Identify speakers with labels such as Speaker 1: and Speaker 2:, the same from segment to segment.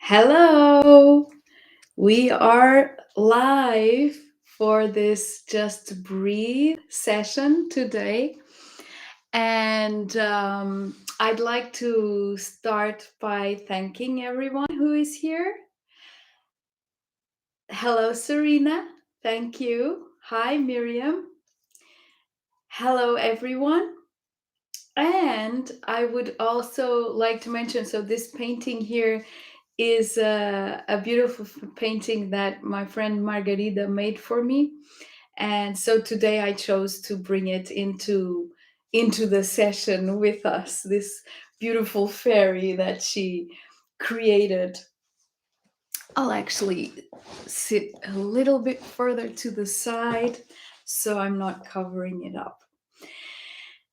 Speaker 1: Hello, we are live for this Just Breathe session today. And I'd like to start by thanking everyone who is here. Hello, Serena. Thank you. Hi, Miriam. Hello, everyone. And I would also like to mention this painting here is a beautiful painting that my friend Margarida made for me. And so today I chose to bring it into the session with us, this beautiful fairy that she created. I'll actually sit a little bit further to the side so I'm not covering it up.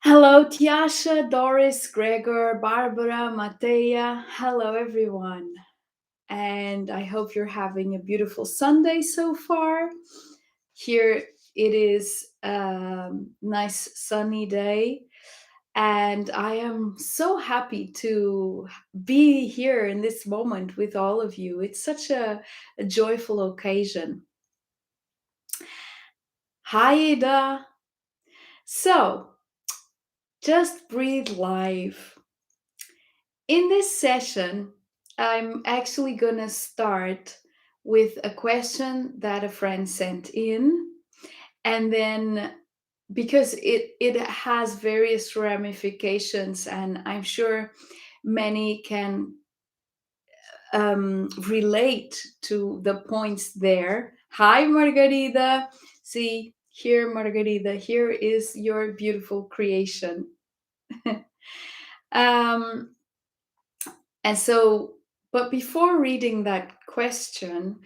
Speaker 1: Hello, Tiasha, Doris, Gregor, Barbara, Matea. Hello, everyone. And I hope you're having a beautiful Sunday so far. Here it is a nice sunny day, and I am so happy to be here in this moment with all of you. It's such a joyful occasion. Hi, Ida. So, just breathe live. In this session, I'm actually going to start with a question that a friend sent in. And then, because it has various ramifications, and I'm sure many can relate to the points there. Hi, Margarida. See, here, Margarida, here is your beautiful creation. um, And so, but before reading that question,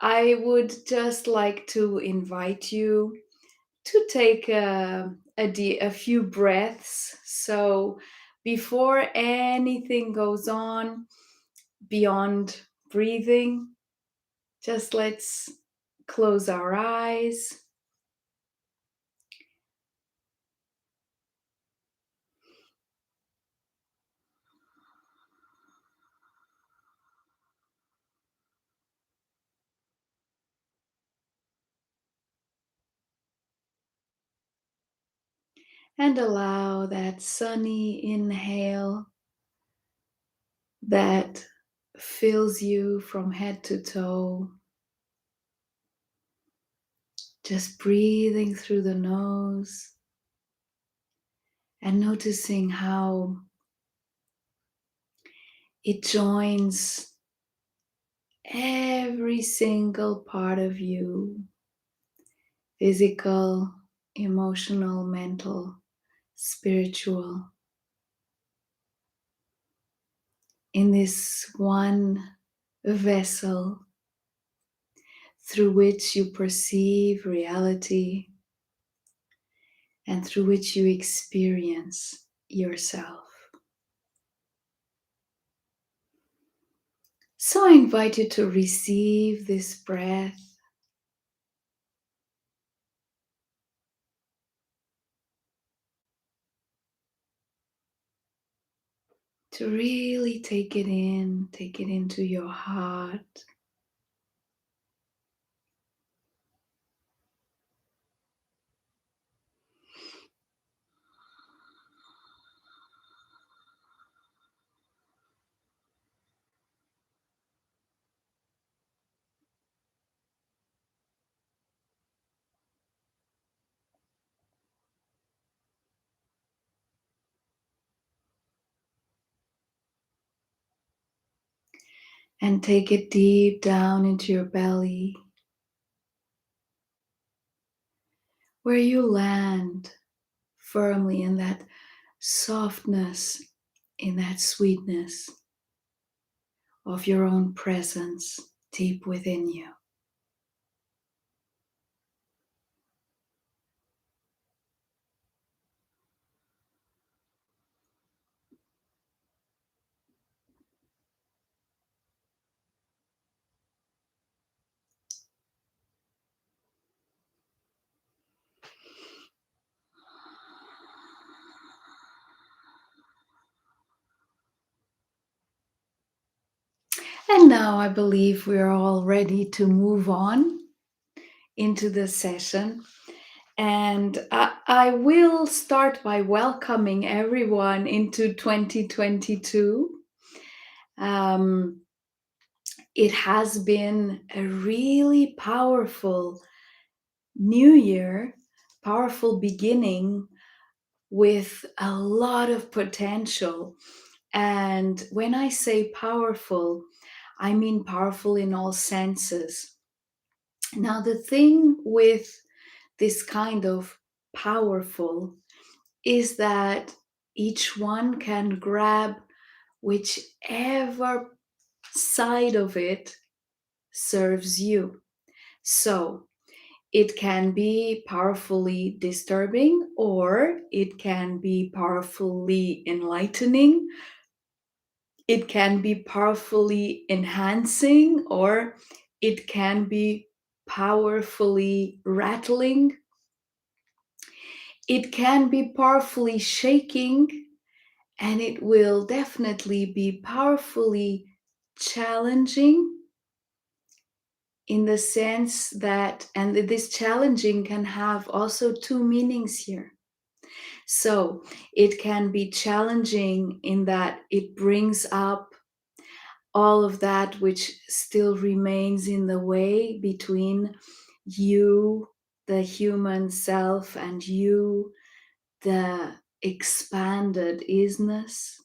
Speaker 1: I would just like to invite you to take a few breaths. So, before anything goes on beyond breathing, just let's close our eyes. And allow that sunny inhale that fills you from head to toe. Just breathing through the nose and noticing how it joins every single part of you: physical, emotional, mental, spiritual, in this one vessel through which you perceive reality and through which you experience yourself. So I invite you to receive this breath, to really take it in, take it into your heart. And take it deep down into your belly, where you land firmly in that softness, in that sweetness of your own presence deep within you. And now I believe we're all ready to move on into the session. And I will start by welcoming everyone into 2022. Um, it has been a really powerful new year, powerful beginning with a lot of potential. And when I say powerful, I mean powerful in all senses. Now, the thing with this kind of powerful is that each one can grab whichever side of it serves you. So it can be powerfully disturbing, or it can be powerfully enlightening. It can be powerfully enhancing, or it can be powerfully rattling. It can be powerfully shaking, and it will definitely be powerfully challenging in the sense that, and this challenging can have also two meanings here. So it can be challenging in that it brings up all of that which still remains in the way between you, the human self, and you, the expanded isness.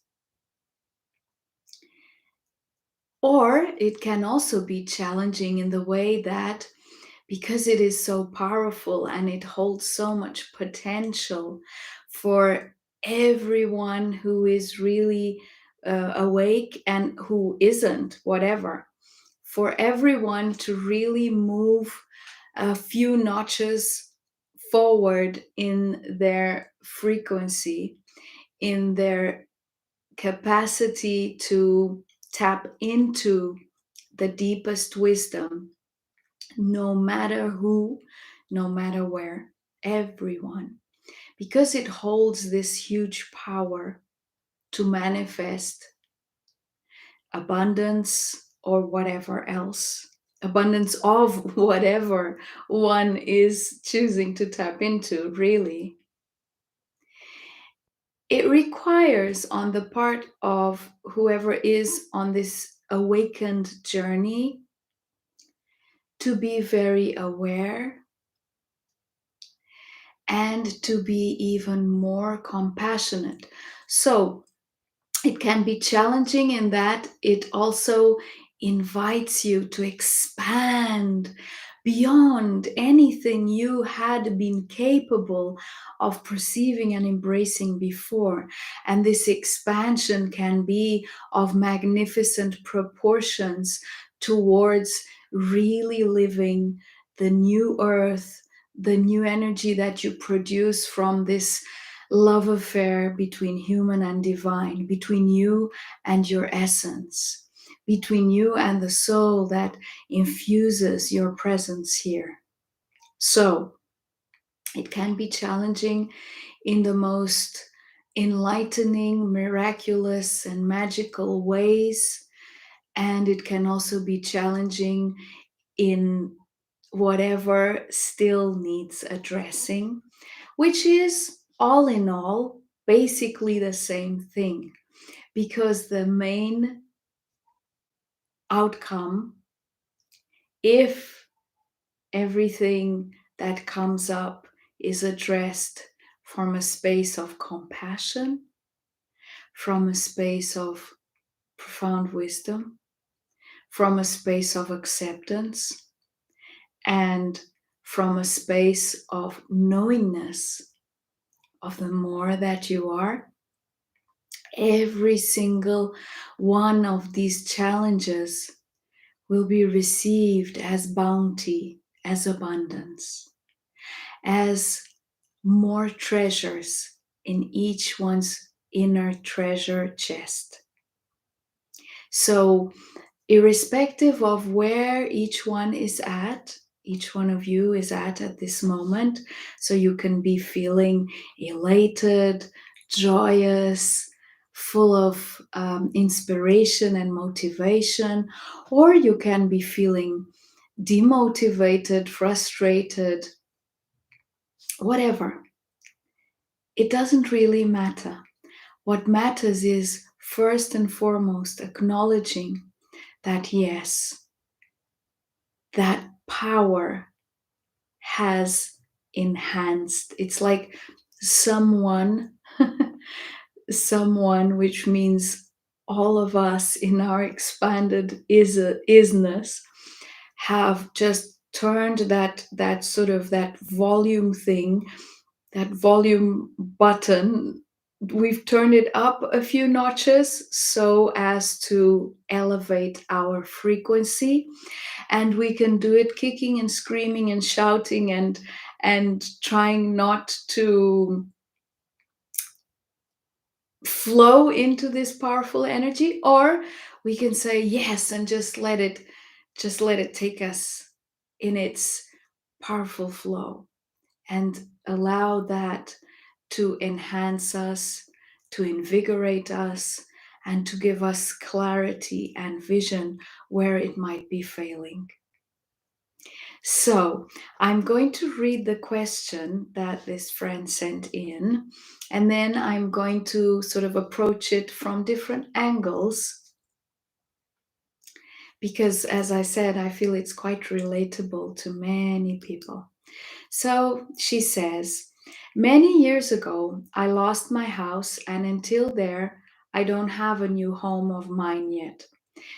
Speaker 1: Or it can also be challenging in the way that, because it is so powerful and it holds so much potential for everyone who is really awake and who isn't, whatever, for everyone to really move a few notches forward in their frequency, in their capacity to tap into the deepest wisdom, no matter who, no matter where, everyone, because it holds this huge power to manifest abundance or whatever else, abundance of whatever one is choosing to tap into, really. It requires, on the part of whoever is on this awakened journey, to be very aware and to be even more compassionate. So it can be challenging in that it also invites you to expand beyond anything you had been capable of perceiving and embracing before. And this expansion can be of magnificent proportions towards really living the new earth, the new energy that you produce from this love affair between human and divine, between you and your essence, between you and the soul that infuses your presence here. So it can be challenging in the most enlightening, miraculous, and magical ways. And it can also be challenging in whatever still needs addressing, which is all in all basically the same thing, because the main outcome, if everything that comes up is addressed from a space of compassion, from a space of profound wisdom, from a space of acceptance, and from a space of knowingness of the more that you are, every single one of these challenges will be received as bounty, as abundance, as more treasures in each one's inner treasure chest. So, irrespective of where each one is at, each one of you is at this moment, so you can be feeling elated, joyous, full of inspiration and motivation, or you can be feeling demotivated, frustrated, whatever. It doesn't really matter. What matters is first and foremost acknowledging that yes, that power has enhanced. It's like someone, someone, which means all of us in our expanded isness, have just turned that sort of that volume thing, that volume button. We've turned it up a few notches so as to elevate our frequency, and we can do it kicking and screaming and shouting and trying not to flow into this powerful energy, or we can say yes and just let it take us in its powerful flow and allow that to enhance us, to invigorate us, and to give us clarity and vision where it might be failing. So, I'm going to read the question that this friend sent in, and then I'm going to sort of approach it from different angles because, as I said, I feel it's quite relatable to many people. So, she says, many years ago, I lost my house, and until there, I don't have a new home of mine yet.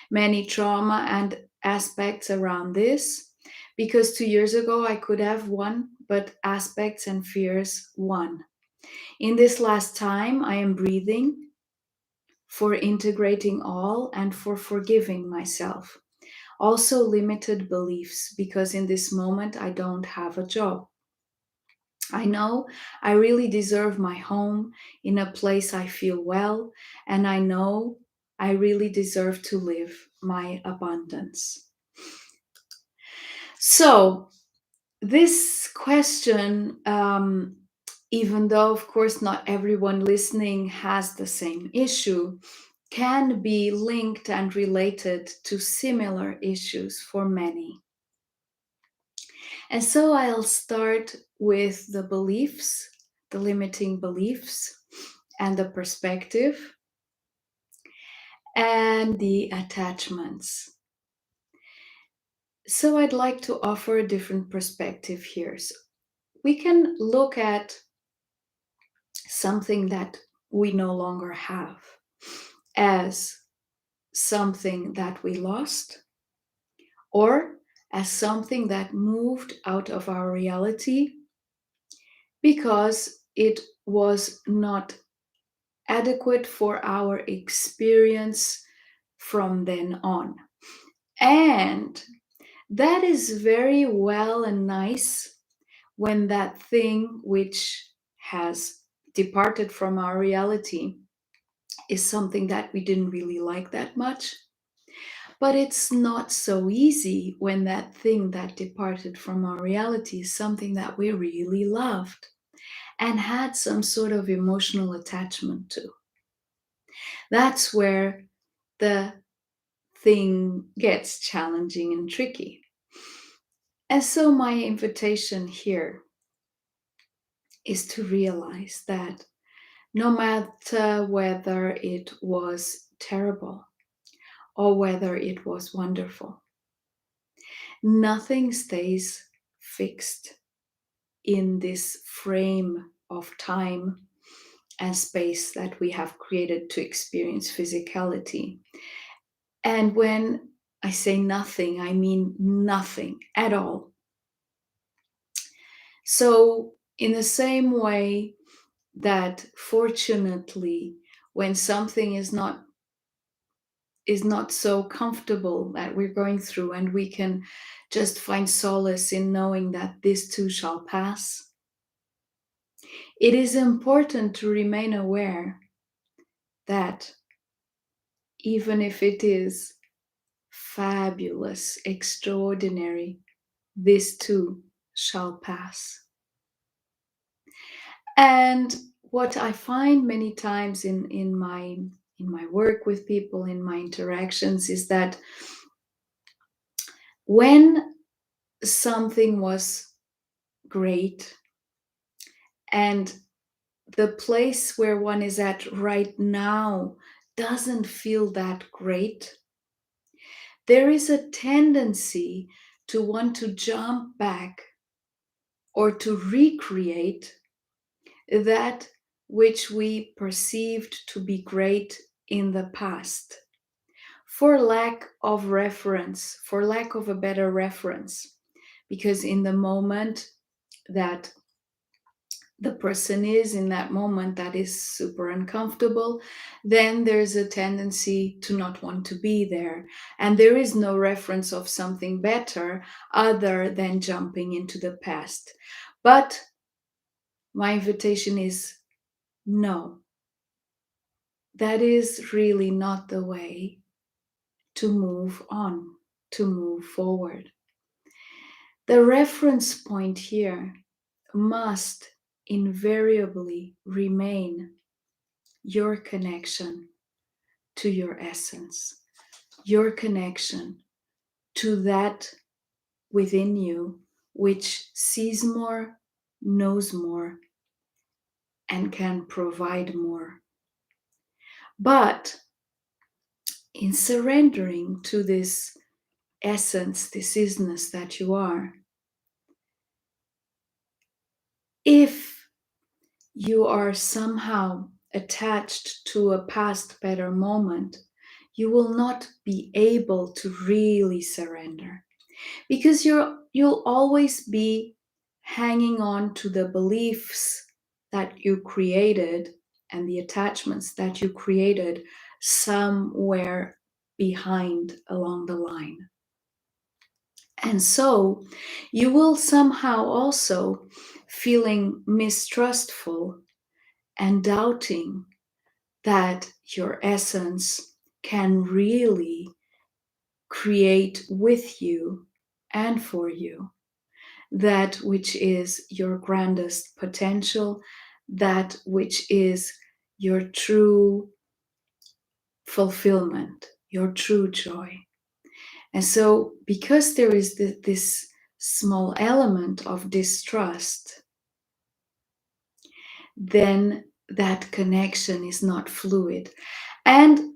Speaker 1: Many trauma and aspects around this, because 2 years ago I could have won, but aspects and fears won. In this last time, I am breathing for integrating all and for forgiving myself. Also, limited beliefs, because in this moment I don't have a job. I know I really deserve my home in a place I feel well, and I know I really deserve to live my abundance. So, this question, even though, of course, not everyone listening has the same issue, can be linked and related to similar issues for many. And so, I'll start with the beliefs, the limiting beliefs, and the perspective, and the attachments. So, I'd like to offer a different perspective here. So we can look at something that we no longer have as something that we lost, or as something that moved out of our reality because it was not adequate for our experience from then on. And that is very well and nice when that thing which has departed from our reality is something that we didn't really like that much. But it's not so easy when that thing that departed from our reality is something that we really loved and had some sort of emotional attachment to. That's where the thing gets challenging and tricky. And so, my invitation here is to realize that no matter whether it was terrible or whether it was wonderful, nothing stays fixed in this frame of time and space that we have created to experience physicality. And when I say nothing, I mean nothing at all. So, in the same way that fortunately, when something is not so comfortable that we're going through, and we can just find solace in knowing that this too shall pass, it is important to remain aware that even if it is fabulous, extraordinary, this too shall pass. And what I find many times in my work with people, in my interactions, is that when something was great and the place where one is at right now doesn't feel that great, there is a tendency to want to jump back or to recreate that which we perceived to be great in the past, for lack of reference, for lack of a better reference. Because in the moment that the person is in that moment that is super uncomfortable, then there's a tendency to not want to be there. And there is no reference of something better other than jumping into the past. But my invitation is no, that is really not the way to move on, to move forward. The reference point here must invariably remain your connection to your essence, your connection to that within you which sees more, knows more, and can provide more. But in surrendering to this essence, this isness that you are, if you are somehow attached to a past better moment, you will not be able to really surrender, because you'll always be hanging on to the beliefs that you created and the attachments that you created somewhere behind along the line. And so you will somehow also feeling mistrustful and doubting that your essence can really create with you and for you that which is your grandest potential, that which is your true fulfillment, your true joy. And so, because there is this small element of distrust, then that connection is not fluid. And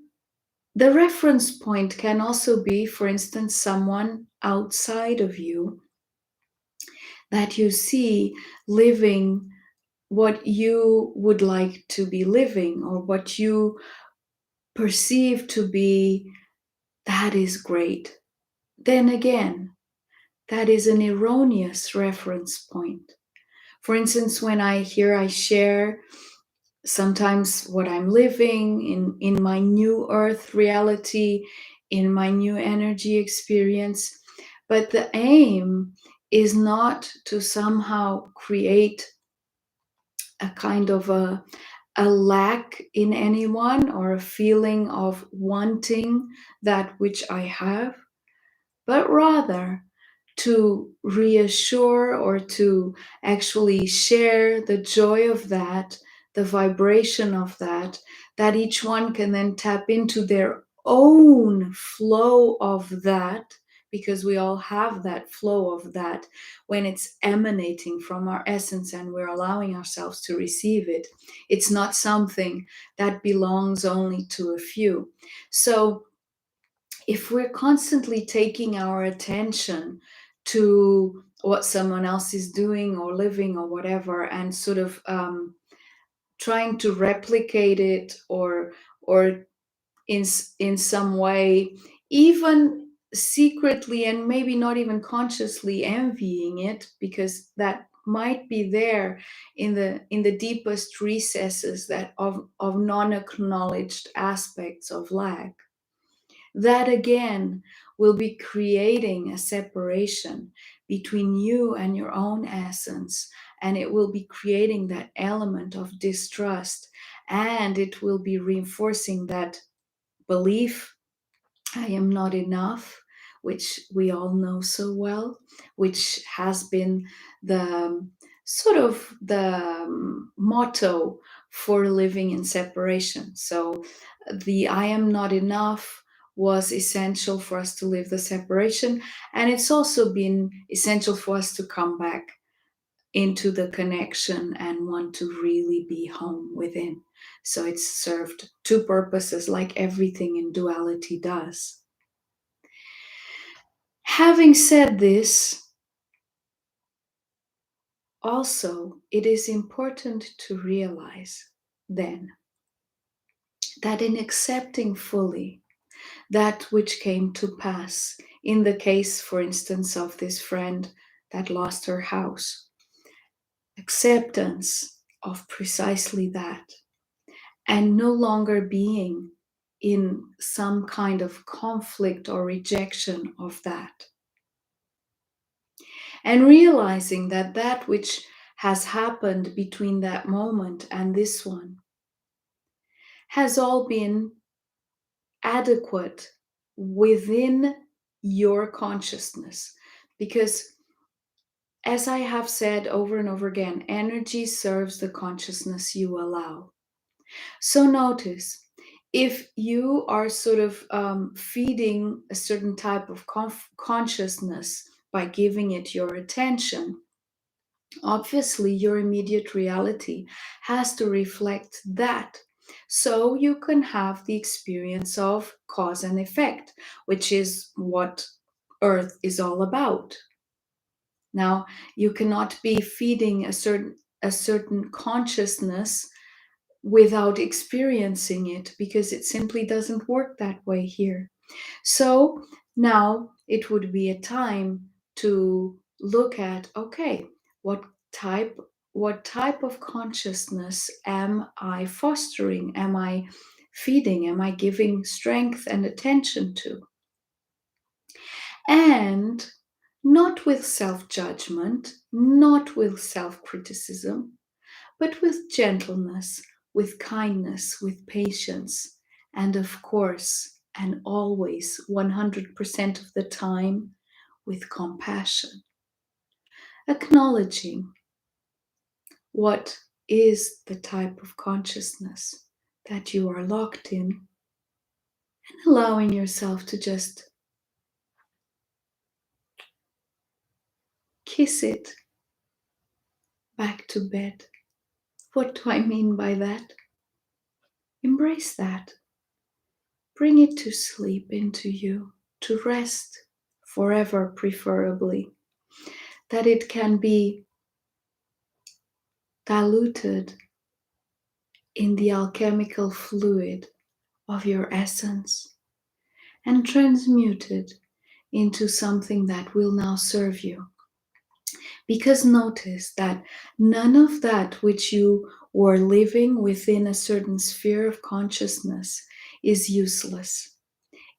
Speaker 1: the reference point can also be, for instance, someone outside of you that you see living what you would like to be living, or what you perceive to be that is great. Then again, that is an erroneous reference point. For instance, when I share sometimes what I'm living in my new earth reality, in my new energy experience, but the aim is not to somehow create a kind of a lack in anyone, or a feeling of wanting that which I have, but rather to reassure, or to actually share the joy of that, the vibration of that, that each one can then tap into their own flow of that, because we all have that flow of that when it's emanating from our essence and we're allowing ourselves to receive it. It's not something that belongs only to a few. So if we're constantly taking our attention to what someone else is doing or living or whatever, and sort of trying to replicate it, or in some way, even secretly and maybe not even consciously envying it, because that might be there in the deepest recesses that of non-acknowledged aspects of lack, that again will be creating a separation between you and your own essence. And it will be creating that element of distrust. And it will be reinforcing that belief, I am not enough, which we all know so well, which has been the sort of the motto for living in separation. So the I am not enough was essential for us to live the separation, and it's also been essential for us to come back into the connection and want to really be home within. So it's served two purposes, like everything in duality does. Having said this, also it is important to realize then that in accepting fully that which came to pass, in the case, for instance, of this friend that lost her house, acceptance of precisely that, and no longer being in some kind of conflict or rejection of that, and realizing that that which has happened between that moment and this one has all been adequate within your consciousness. Because, as I have said over and over again, energy serves the consciousness you allow. So notice, if you are sort of feeding a certain type of consciousness by giving it your attention, obviously your immediate reality has to reflect that. So you can have the experience of cause and effect, which is what Earth is all about. Now, you cannot be feeding a certain consciousness without experiencing it, because it simply doesn't work that way here. So now it would be a time to look at, okay, what type what type of consciousness am I fostering? Am I feeding? Am I giving strength and attention to? And not with self-judgment, not with self-criticism, but with gentleness, with kindness, with patience, and of course, and always 100% of the time, with compassion. Acknowledging what is the type of consciousness that you are locked in, and allowing yourself to just kiss it back to bed. What do I mean by that? Embrace that. Bring it to sleep into you, to rest forever, preferably. That it can be diluted in the alchemical fluid of your essence and transmuted into something that will now serve you. Because notice that none of that which you were living within a certain sphere of consciousness is useless.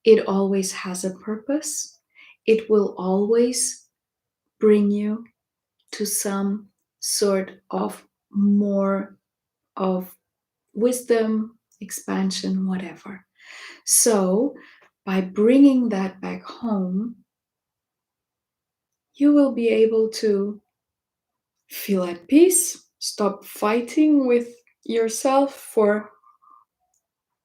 Speaker 1: It always has a purpose. It will always bring you to some sort of more of wisdom, expansion, whatever. So, by bringing that back home, you will be able to feel at peace, stop fighting with yourself for,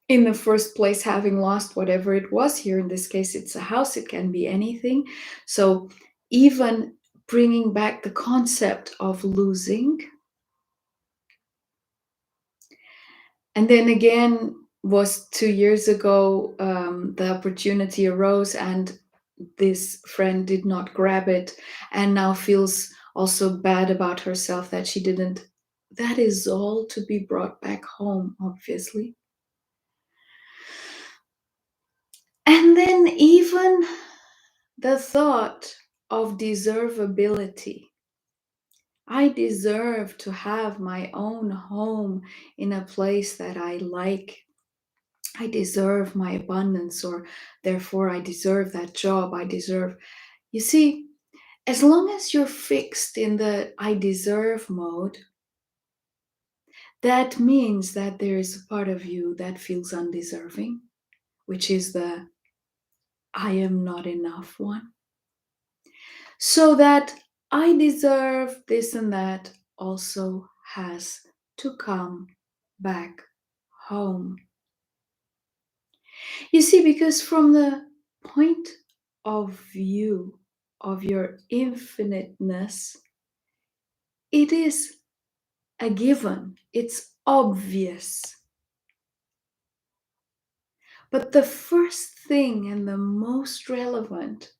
Speaker 1: in the first place, having lost whatever it was. Here in this case, it's a house, it can be anything. So, even bringing back the concept of losing. And then again, was 2 years ago, the opportunity arose and this friend did not grab it, and now feels also bad about herself that she didn't. That is all to be brought back home, obviously. And then even the thought of deservability. I deserve to have my own home in a place that I like. I deserve my abundance, or therefore I deserve that job. I deserve. You see, as long as you're fixed in the I deserve mode, that means that there is a part of you that feels undeserving, which is the I am not enough one. So that I deserve this and that also has to come back home. You see, because from the point of view of your infiniteness, it is a given, it's obvious. But the first thing and the most relevant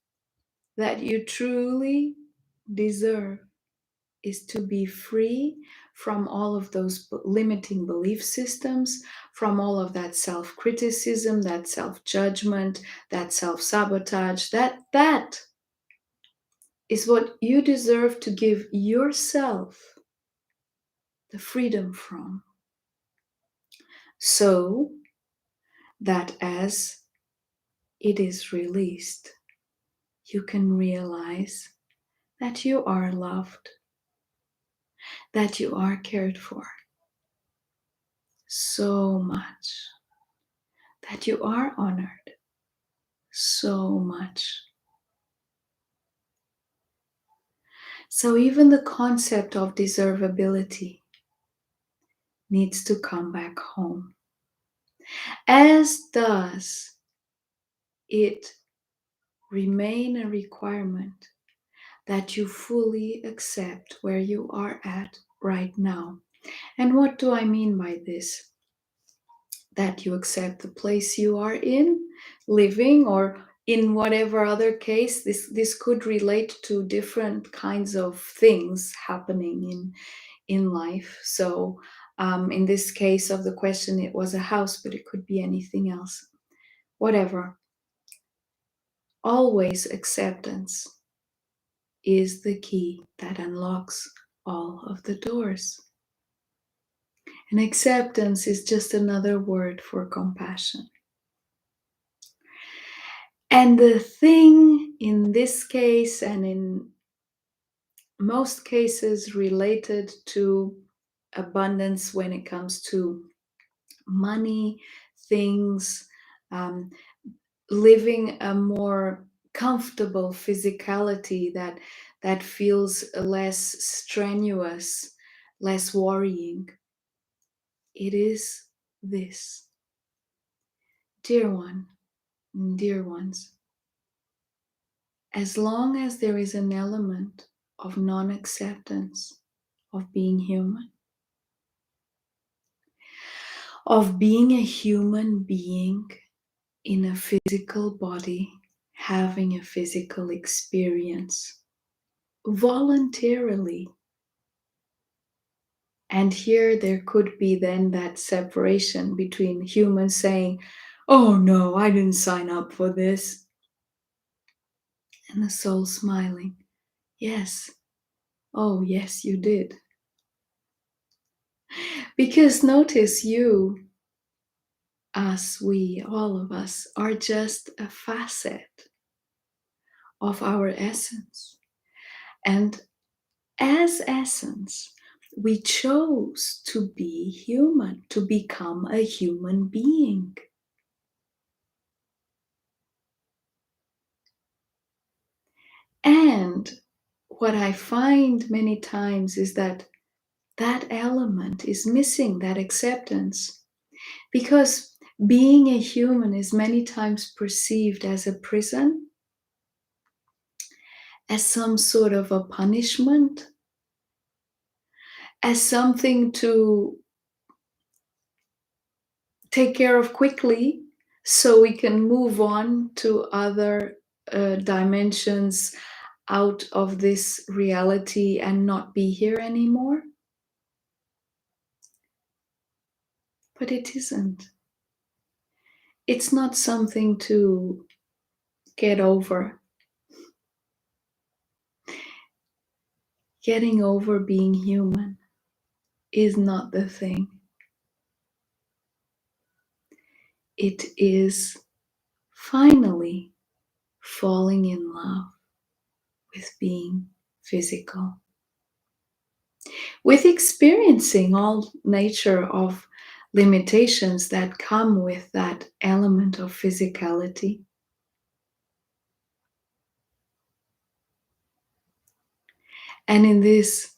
Speaker 1: that you truly deserve is to be free from all of those limiting belief systems, from all of that self-criticism, that self-judgment, that self-sabotage. That is what you deserve to give yourself the freedom from. So that as it is released, you can realize that you are loved, that you are cared for so much, that you are honored so much. So even the concept of deservability needs to come back home, as does it remain a requirement that you fully accept where you are at right now. And what do I mean by this? That you accept the place you are in, living, or in whatever other case, this could relate to different kinds of things happening in life. So in this case of the question, it was a house, but it could be anything else. Whatever. Always acceptance is the key that unlocks all of the doors. And acceptance is just another word for compassion. And the thing in this case, and in most cases related to abundance when it comes to money, things, um, living a more comfortable physicality that feels less strenuous, less worrying. It is this. Dear one, dear ones, as long as there is an element of non-acceptance of being human, of being a human being in a physical body, having a physical experience, voluntarily. And here there could be then that separation between humans saying, oh no, I didn't sign up for this. And the soul smiling, yes, oh yes, you did. Because notice you, us, we, all of us are just a facet of our essence. And as essence, we chose to be human, to become a human being. And what I find many times is that that element is missing, that acceptance, because being a human is many times perceived as a prison, as some sort of a punishment, as something to take care of quickly so we can move on to other dimensions out of this reality and not be here anymore. But it isn't. It's not something to get over. Getting over being human is not the thing. It is finally falling in love with being physical, with experiencing all nature of limitations that come with that element of physicality. And in this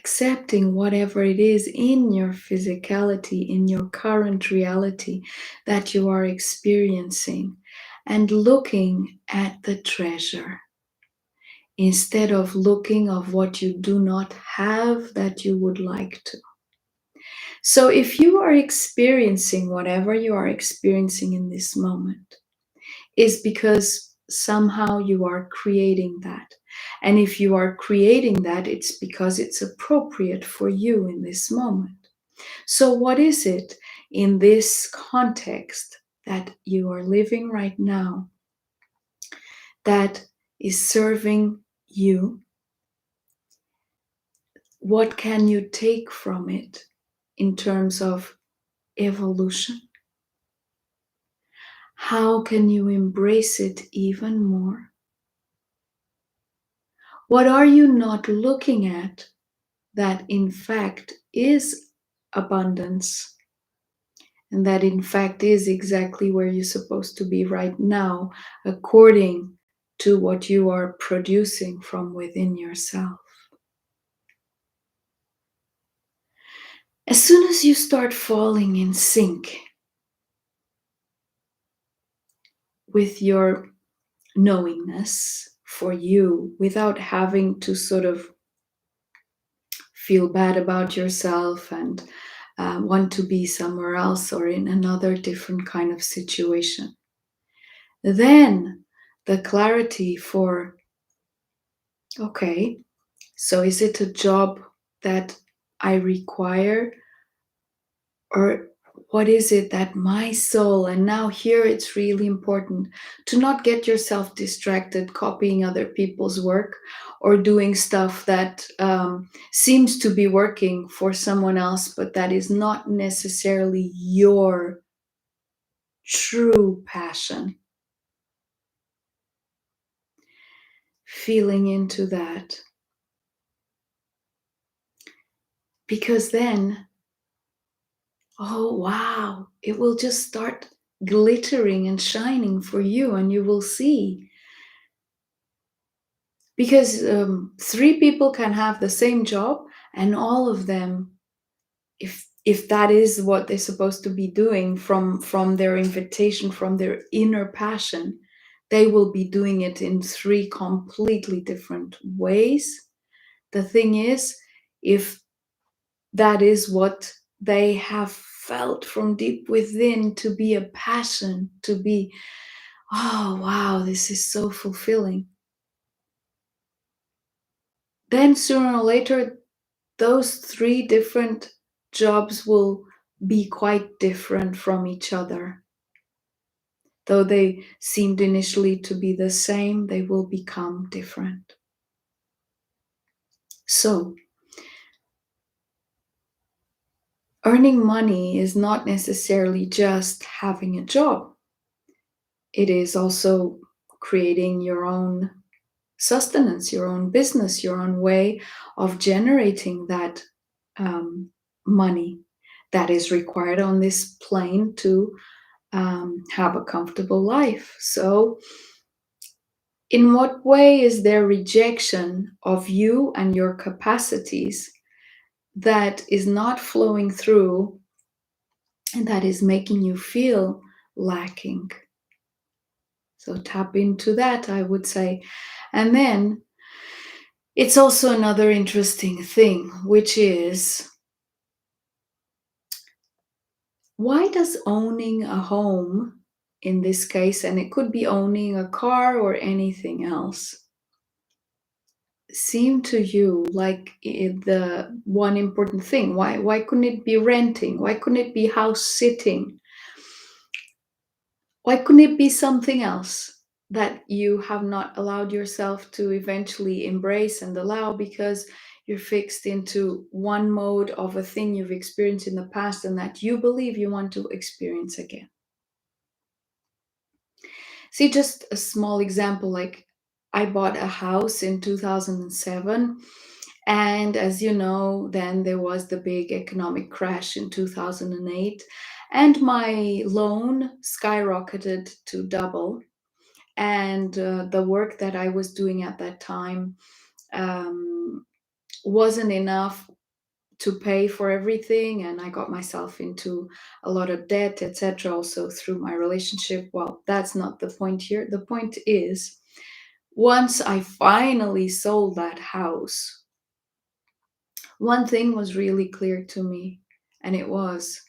Speaker 1: accepting whatever it is in your physicality, in your current reality that you are experiencing, and looking at the treasure instead of looking of what you do not have that you would like to. So if you are experiencing whatever you are experiencing in this moment, is because somehow you are creating that. And if you are creating that, it's because it's appropriate for you in this moment. So, what is it in this context that you are living right now that is serving you? What can you take from it in terms of evolution? How can you embrace it even more? What are you not looking at that in fact is abundance, and that in fact is exactly where you're supposed to be right now, according to what you are producing from within yourself? As soon as you start falling in sync with your knowingness for you without having to sort of feel bad about yourself and want to be somewhere else or in another different kind of situation, then the clarity for, okay, so is it a job that I require, or what is it that my soul, and now here it's really important to not get yourself distracted copying other people's work or doing stuff that seems to be working for someone else, but that is not necessarily your true passion. Feeling into that. Because then, oh wow, it will just start glittering and shining for you, and you will see. Because three people can have the same job, and all of them, if that is what they're supposed to be doing from their invitation, from their inner passion, they will be doing it in three completely different ways. The thing is, if that is what they have felt from deep within to be a passion, to be, oh wow, this is so fulfilling, then sooner or later those three different jobs will be quite different from each other. Though they seemed initially to be the same, they will become different. So earning money is not necessarily just having a job. It is also creating your own sustenance, your own business, your own way of generating that um, money that is required on this plane to have a comfortable life. So, in what way is there rejection of you and your capacities that is not flowing through and that is making you feel lacking? So, tap into that, I would say. And then it's also another interesting thing, which is, why does owning a home, in this case, and it could be owning a car or anything else, seem to you like the one important thing? Why couldn't it be renting? Why couldn't it be house sitting? Why couldn't it be something else that you have not allowed yourself to eventually embrace and allow because you're fixed into one mode of a thing you've experienced in the past and that you believe you want to experience again? See, just a small example, like I bought a house in 2007. And as you know, then there was the big economic crash in 2008, and my loan skyrocketed to double. And the work that I was doing at that time, um, wasn't enough to pay for everything, and I got myself into a lot of debt, etc., also through my relationship. Well, that's not the point here. The point is, once I finally sold that house, one thing was really clear to me, and it was,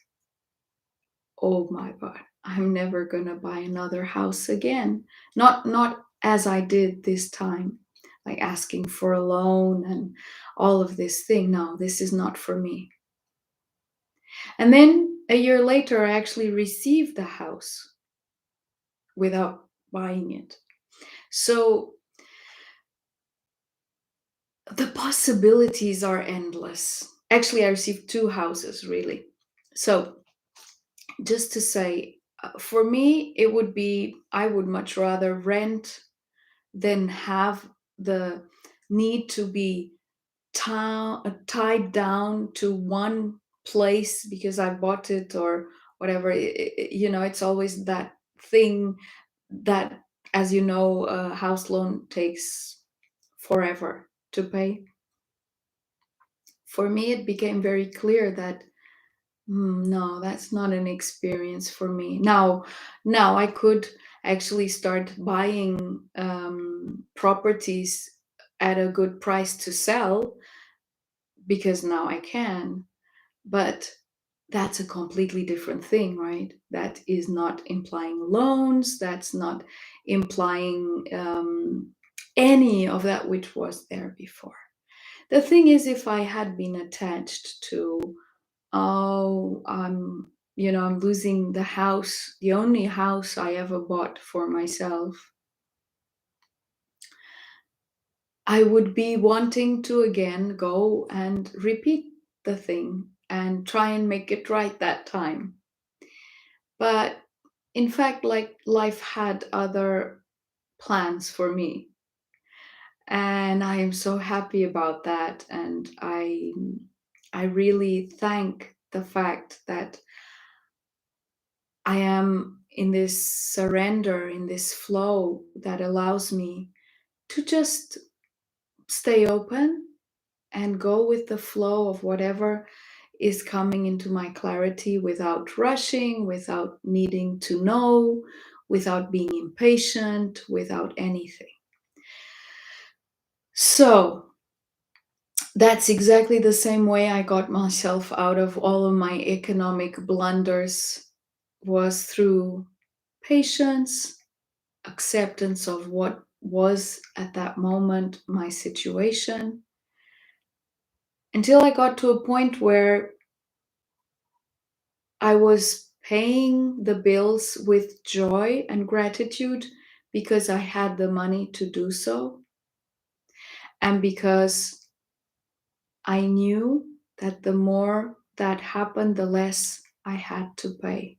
Speaker 1: oh my god, I'm never going to buy another house again. Not as I did this time, like asking for a loan and all of this thing. No, this is not for me. And then a year later, I actually received the house without buying it. So the possibilities are endless. Actually, I received two houses, really. So just to say, for me, it would be, I would much rather rent than have the need to be tied down to one place because I bought it or whatever. It's always that thing that, as you know, a house loan takes forever to pay. For me, it became very clear that no, that's not an experience for me. Now I could actually start buying properties at a good price to sell because now I can. But that's a completely different thing, right? That is not implying loans. That's not implying any of that which was there before. The thing is, if I had been attached to, oh, I'm losing the house, the only house I ever bought for myself, I would be wanting to again go and repeat the thing and try and make it right that time. But in fact, like life had other plans for me. And I am so happy about that. And I really thank the fact that I am in this surrender, in this flow that allows me to just stay open and go with the flow of whatever is coming into my clarity without rushing, without needing to know, without being impatient, without anything. So that's exactly the same way I got myself out of all of my economic blunders, was through patience, acceptance of what was at that moment my situation, until I got to a point where I was paying the bills with joy and gratitude because I had the money to do so, and because I knew that the more that happened, the less I had to pay,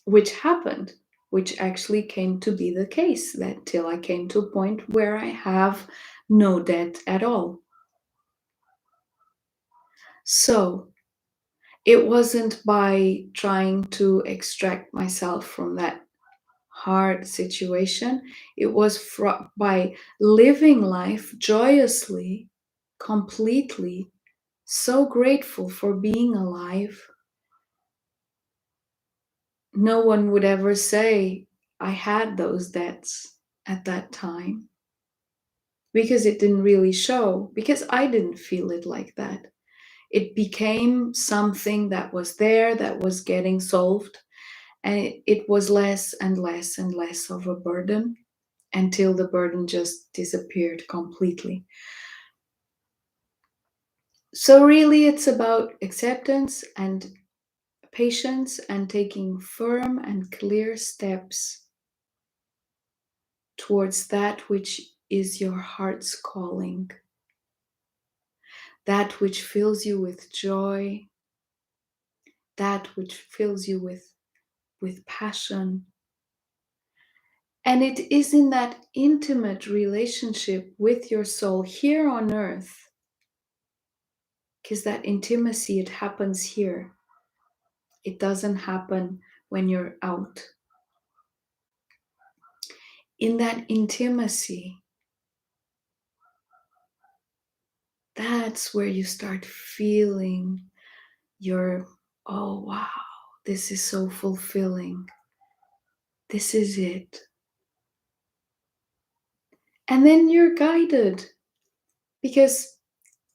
Speaker 1: which happened, which actually came to be the case, that till I came to a point where I have no debt at all. So it wasn't by trying to extract myself from that hard situation. It was by living life joyously, completely, so grateful for being alive. No one would ever say I had those debts at that time because it didn't really show, because I didn't feel it like that. It became something that was there, that was getting solved, and it was less and less and less of a burden until the burden just disappeared completely. So, really, it's about acceptance and patience and taking firm and clear steps towards that which is your heart's calling, that which fills you with joy, that which fills you with passion. And it is in that intimate relationship with your soul here on earth, because that intimacy, it happens here. It doesn't happen when you're out. In that intimacy, that's where you start feeling your, oh wow, this is so fulfilling. This is it. And then you're guided, because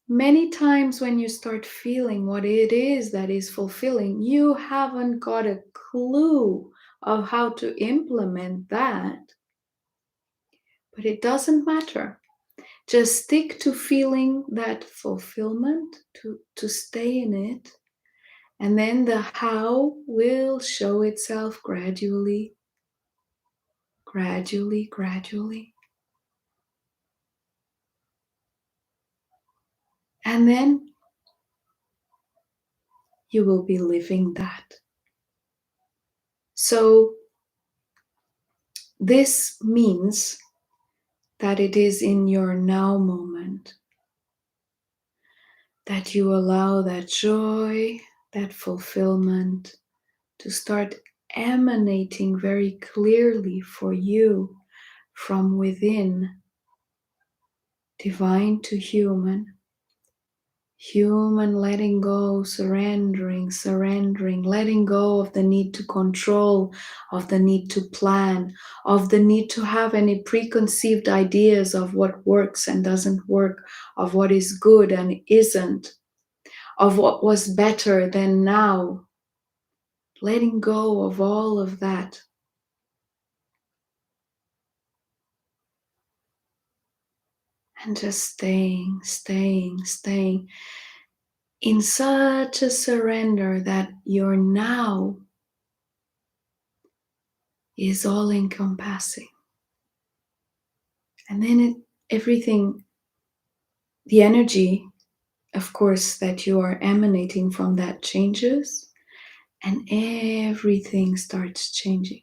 Speaker 1: many times when you start feeling what it is that is fulfilling, you haven't got a clue of how to implement that. But it doesn't matter. Just stick to feeling that fulfillment, to stay in it. And then the how will show itself gradually, gradually, gradually. And then you will be living that. So this means that it is in your now moment that you allow that joy, that fulfillment to start emanating very clearly for you from within, divine to human. Human, letting go, surrendering, surrendering, letting go of the need to control, of the need to plan, of the need to have any preconceived ideas of what works and doesn't work, of what is good and isn't, of what was better than now. Letting go of all of that. And just staying, staying, staying in such a surrender that your now is all encompassing. And then everything, the energy, of course, that you are emanating from that changes, and everything starts changing,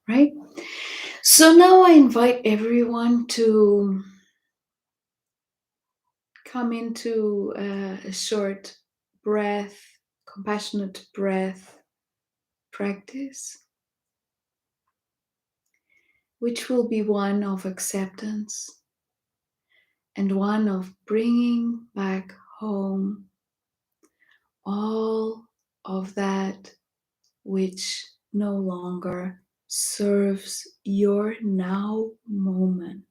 Speaker 1: right? So now I invite everyone to come into a short breath, compassionate breath practice, which will be one of acceptance and one of bringing back home all of that which no longer serves your now moment.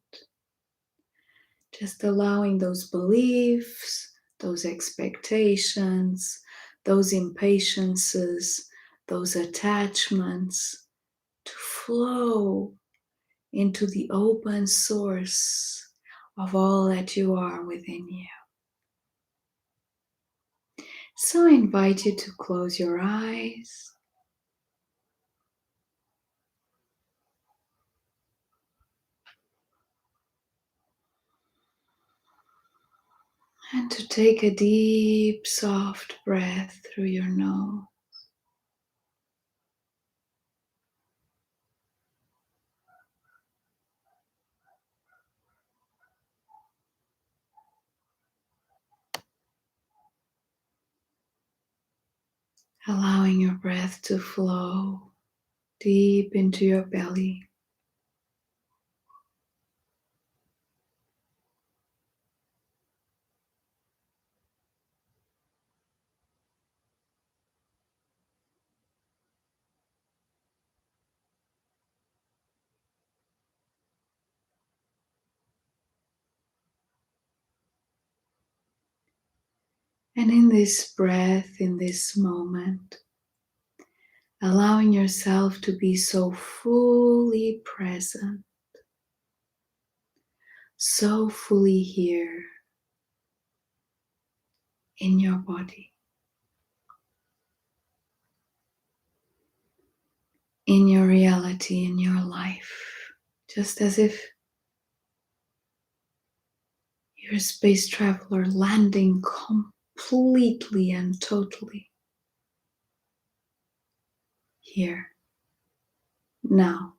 Speaker 1: Just allowing those beliefs, those expectations, those impatiences, those attachments to flow into the open source of all that you are within you. So I invite you to close your eyes and to take a deep, soft breath through your nose. Allowing your breath to flow deep into your belly. And in this breath, in this moment, allowing yourself to be so fully present, so fully here in your body, in your reality, in your life, just as if you're a space traveler landing completely and totally here, now.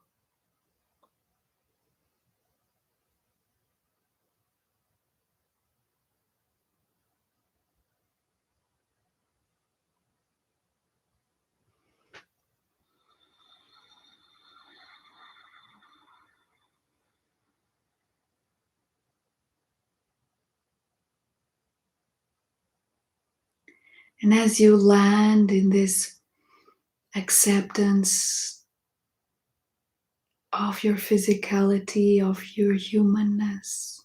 Speaker 1: And as you land in this acceptance of your physicality, of your humanness,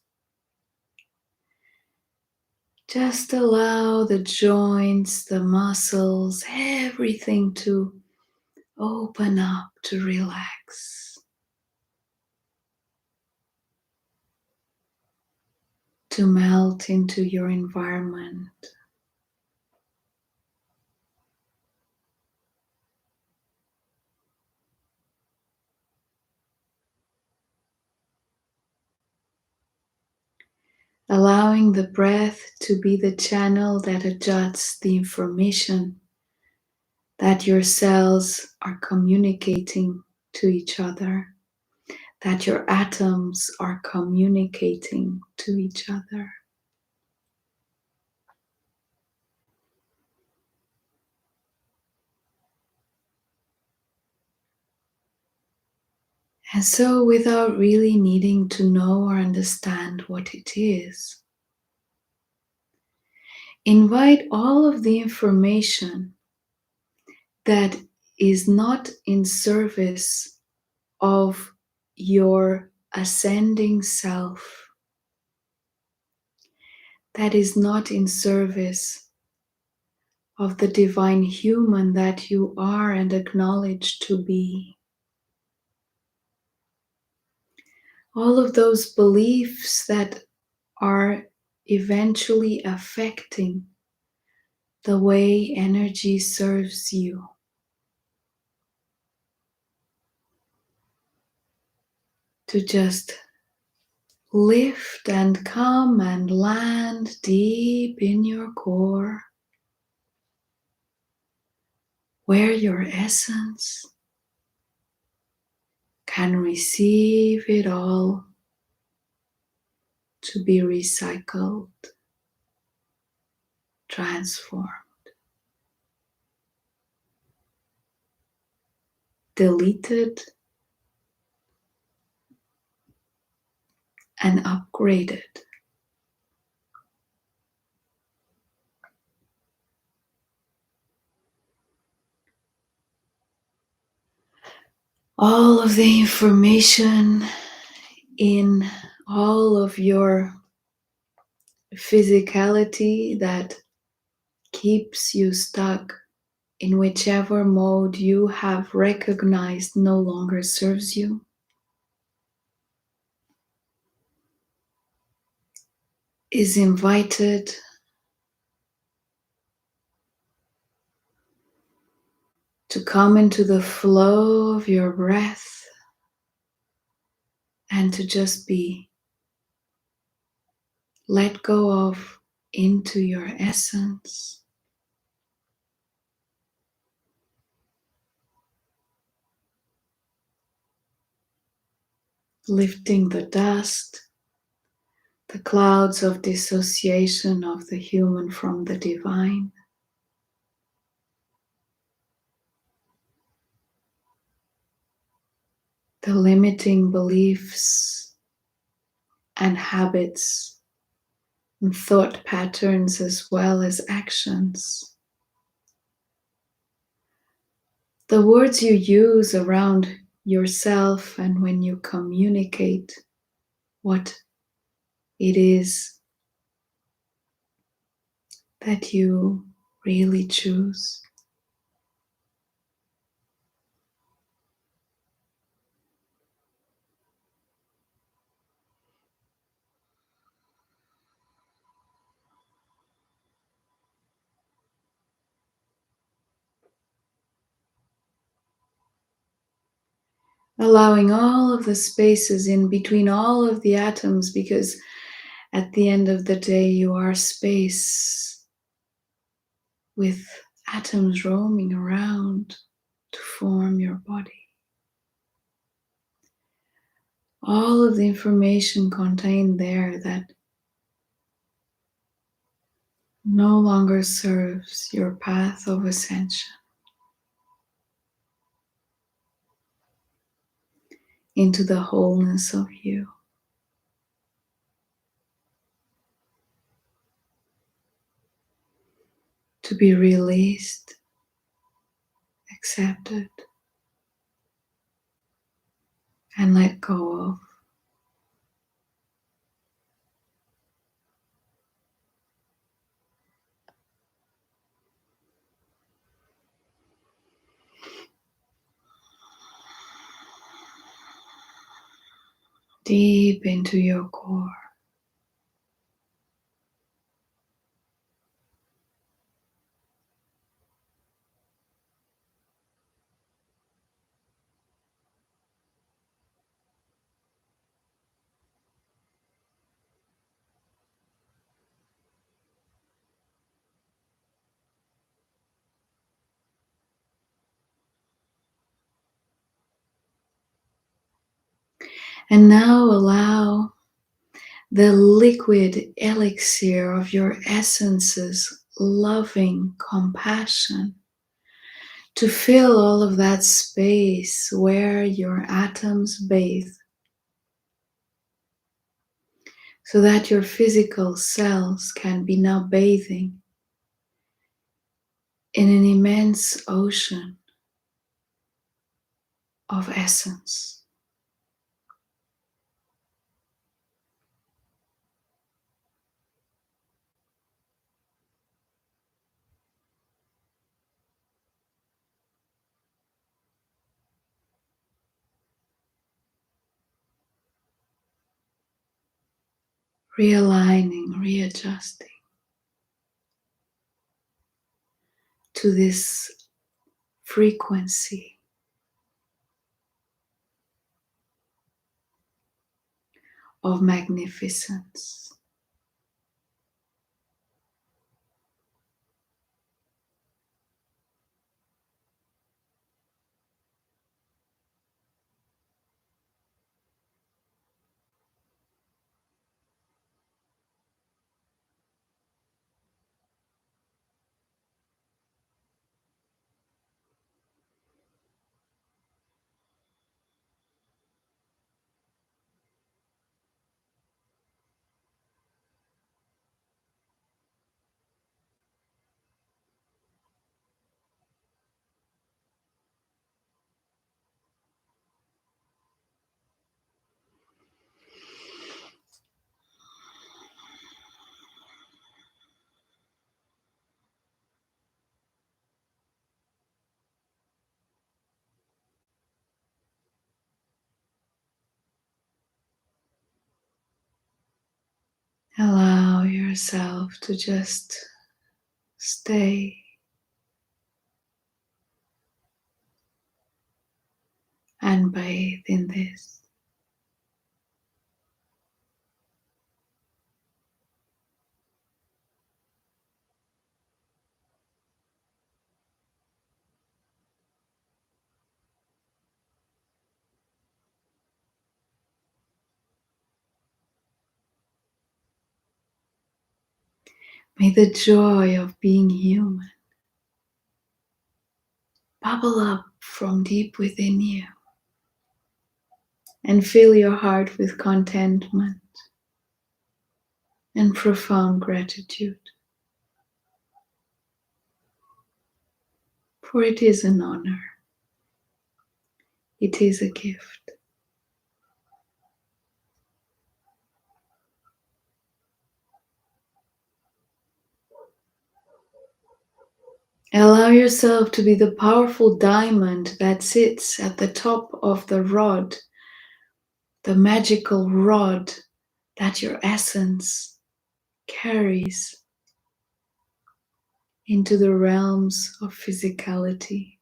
Speaker 1: just allow the joints, the muscles, everything to open up, to relax, to melt into your environment. Allowing the breath to be the channel that adjusts the information that your cells are communicating to each other, that your atoms are communicating to each other. And so, without really needing to know or understand what it is, invite all of the information that is not in service of your ascending self, that is not in service of the divine human that you are and acknowledge to be. All of those beliefs that are eventually affecting the way energy serves you. To just lift and come and land deep in your core, where your essence can receive it all to be recycled, transformed, deleted, and upgraded. All of the information in all of your physicality that keeps you stuck in whichever mode you have recognized no longer serves you, is invited to come into the flow of your breath and to just be let go of into your essence. Lifting the dust, the clouds of dissociation of the human from the divine. The limiting beliefs and habits and thought patterns as well as actions. The words you use around yourself and when you communicate what it is that you really choose. Allowing all of the spaces in between all of the atoms, because at the end of the day you are space with atoms roaming around to form your body. All of the information contained there that no longer serves your path of ascension into the wholeness of you. to be released, accepted, and let go of. Deep into your core. And now allow the liquid elixir of your essence's loving compassion to fill all of that space where your atoms bathe, so that your physical cells can be now bathing in an immense ocean of essence. Realigning, readjusting to this frequency of magnificence. Allow yourself to just stay and bathe in this. May the joy of being human bubble up from deep within you and fill your heart with contentment and profound gratitude. For it is an honor, it is a gift. Allow yourself to be the powerful diamond that sits at the top of the rod, the magical rod that your essence carries into the realms of physicality.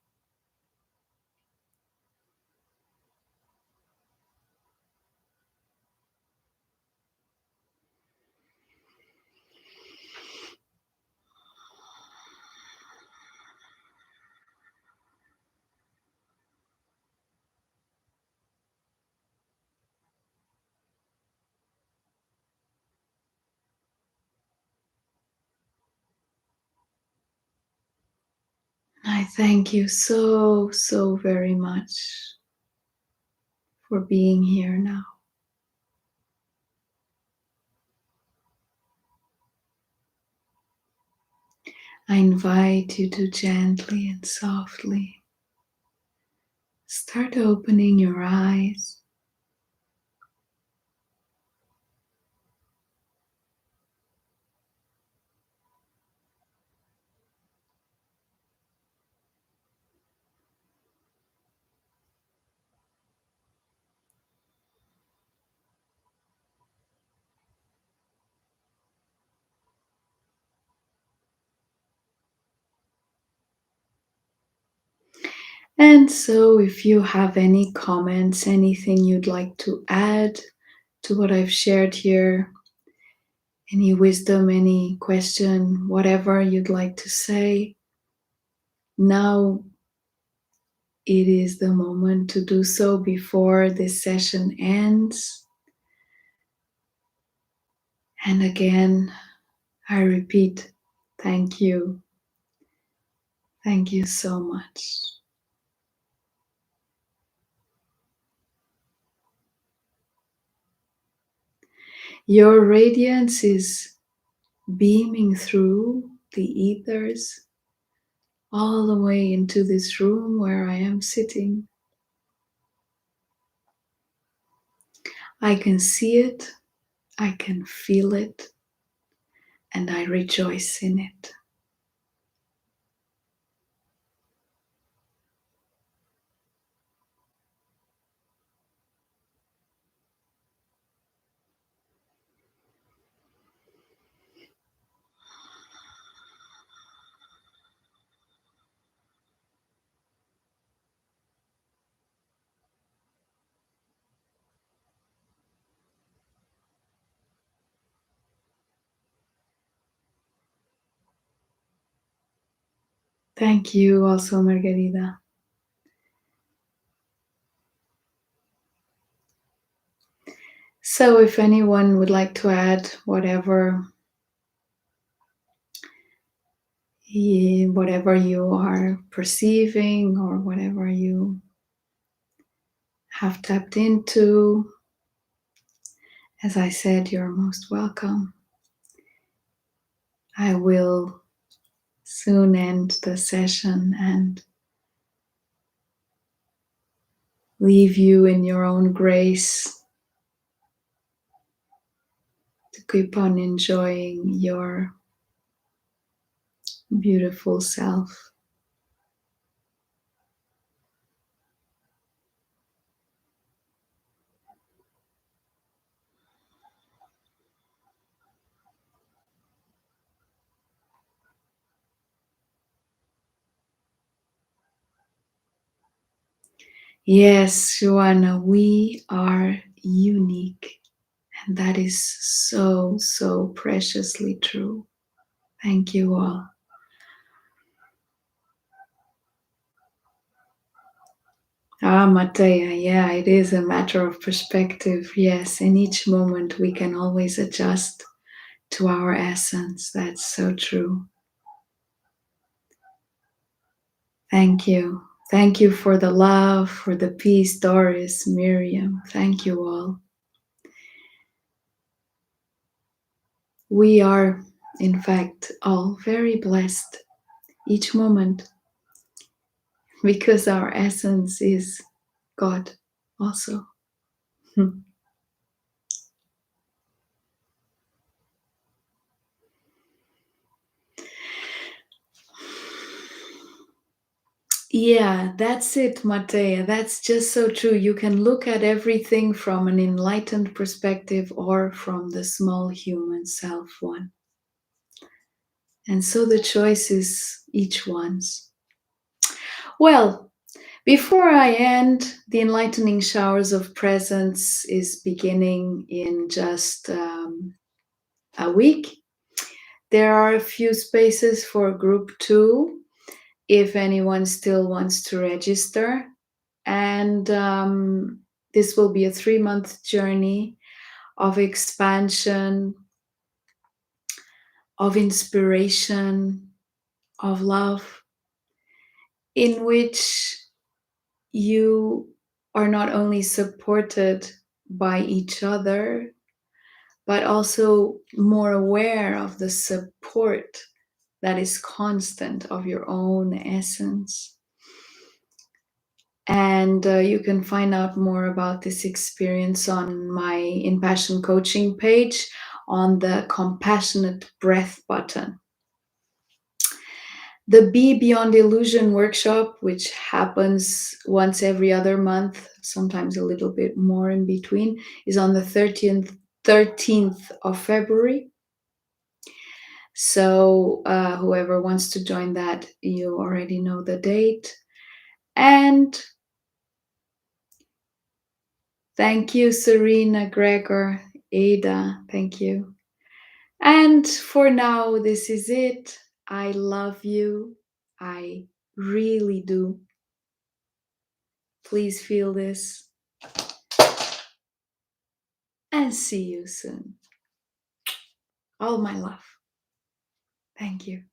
Speaker 1: I thank you so, so very much for being here now. I invite you to gently and softly start opening your eyes. And so, if you have any comments, anything you'd like to add to what I've shared here, any wisdom, any question, whatever you'd like to say, now it is the moment to do so before this session ends. And again, I repeat, thank you. Thank you so much. Your radiance is beaming through the ethers all the way into this room where I am sitting. I can see it, I can feel it, and I rejoice in it. Thank you also, Margarida. So if anyone would like to add whatever you are perceiving or whatever you have tapped into, as I said, you're most welcome. I will soon end the session and leave you in your own grace to keep on enjoying your beautiful self. Yes, Joanna, we are unique. And that is so, so preciously true. Thank you all. Matea, yeah, it is a matter of perspective. Yes, in each moment we can always adjust to our essence. That's so true. Thank you. Thank you for the love, for the peace, Doris, Miriam. Thank you all. We are, in fact, all very blessed each moment because our essence is God also. Yeah, that's it, Matea. That's just so true. You can look at everything from an enlightened perspective or from the small human self one. And so the choice is each one's. Well, before I end, the enlightening showers of presence is beginning in just a week. There are a few spaces for group 2 if anyone still wants to register. And this will be a 3-month journey of expansion, of inspiration, of love, in which you are not only supported by each other, but also more aware of the support that is constant of your own essence. And you can find out more about this experience on my InPassion coaching page on the compassionate breath button. The Be Beyond Illusion workshop, which happens once every other month, sometimes a little bit more in between, is on the 13th of February. So whoever wants to join that, you already know the date. And thank you, Serena, Gregor, Ada. Thank you. And for now, this is it. I love you. I really do. Please feel this. And see you soon. All my love. Thank you.